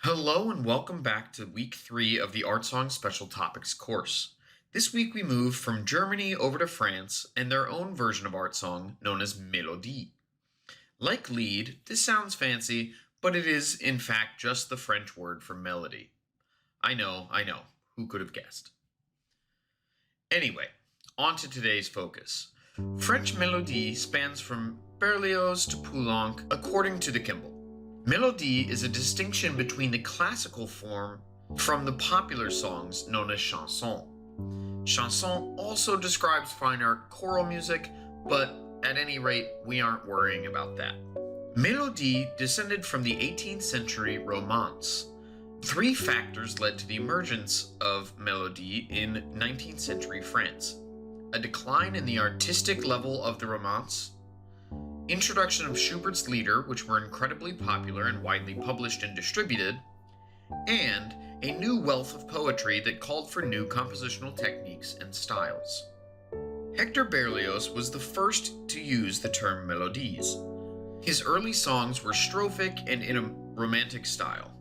Hello and welcome back to week 3 of the Art Song Special Topics course. This week we move from Germany over to France and their own version of art song known as Mélodie. Like Lied, this sounds fancy, but it is in fact just the French word for melody. I know, who could have guessed? Anyway, on to today's focus. French Mélodie spans from Berlioz to Poulenc according to the Kimball. Mélodie is a distinction between the classical form from the popular songs known as chansons. Chanson also describes fine art choral music, but at any rate, we aren't worrying about that. Mélodie descended from the 18th century Romance. Three factors led to the emergence of Mélodie in 19th century France: a decline in the artistic level of the Romance, introduction of Schubert's Lieder, which were incredibly popular and widely published and distributed, and a new wealth of poetry that called for new compositional techniques and styles. Hector Berlioz was the first to use the term mélodies. His early songs were strophic and in a romantic style.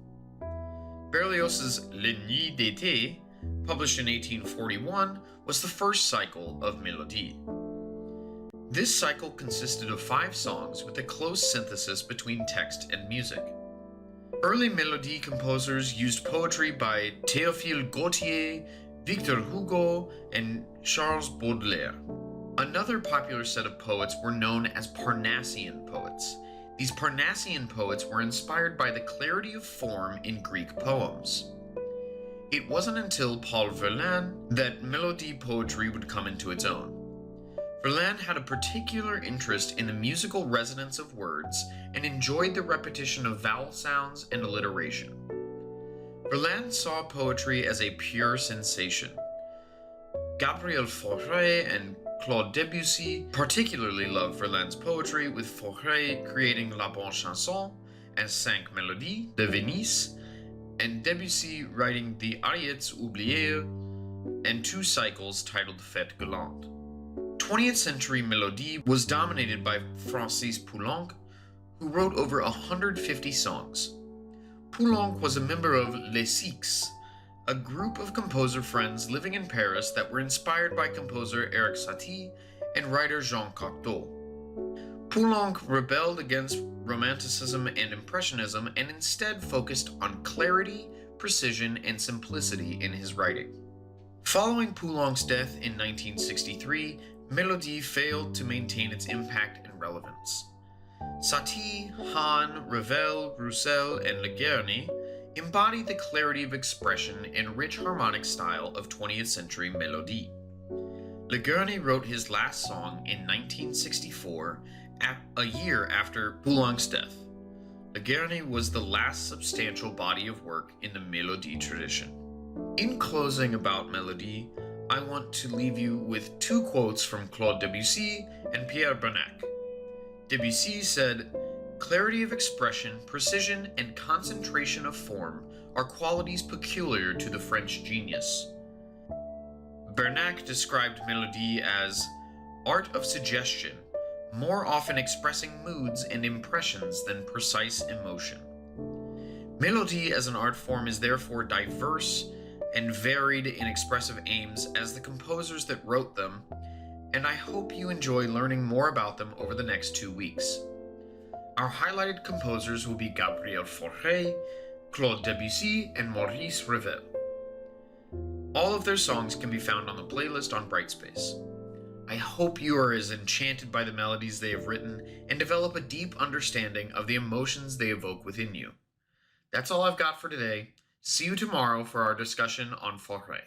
Berlioz's Les Nuits d'été, published in 1841, was the first cycle of mélodie. This cycle consisted of 5 songs with a close synthesis between text and music. Early mélodie composers used poetry by Théophile Gautier, Victor Hugo, and Charles Baudelaire. Another popular set of poets were known as Parnassian poets. These Parnassian poets were inspired by the clarity of form in Greek poems. It wasn't until Paul Verlaine that mélodie poetry would come into its own. Verlaine had a particular interest in the musical resonance of words and enjoyed the repetition of vowel sounds and alliteration. Verlaine saw poetry as a pure sensation. Gabriel Fauré and Claude Debussy particularly loved Verlaine's poetry, with Fauré creating La Bonne Chanson and Cinq Mélodies de Venise, and Debussy writing the Ariettes oubliées and 2 cycles titled Fête Galante. 20th century mélodie was dominated by Francis Poulenc, who wrote over 150 songs. Poulenc was a member of Les Six, a group of composer friends living in Paris that were inspired by composer Erik Satie and writer Jean Cocteau. Poulenc rebelled against Romanticism and Impressionism and instead focused on clarity, precision, and simplicity in his writing. Following Poulenc's death in 1963, Mélodie failed to maintain its impact and relevance. Satie, Hahn, Ravel, Roussel, and Leguerny embody the clarity of expression and rich harmonic style of 20th century mélodie. Leguerny wrote his last song in 1964, a year after Poulenc's death. Leguerny was the last substantial body of work in the mélodie tradition. In closing about mélodie, I want to leave you with 2 quotes from Claude Debussy and Pierre Bernac. Debussy said, "Clarity of expression, precision, and concentration of form are qualities peculiar to the French genius." Bernac described mélodie as art of suggestion, more often expressing moods and impressions than precise emotion. Mélodie as an art form is therefore diverse and varied in expressive aims as the composers that wrote them, and I hope you enjoy learning more about them over the next 2 weeks. Our highlighted composers will be Gabriel Fauré, Claude Debussy, and Maurice Ravel. All of their songs can be found on the playlist on Brightspace. I hope you are as enchanted by the melodies they have written and develop a deep understanding of the emotions they evoke within you. That's all I've got for today. See you tomorrow for our discussion on Fauré.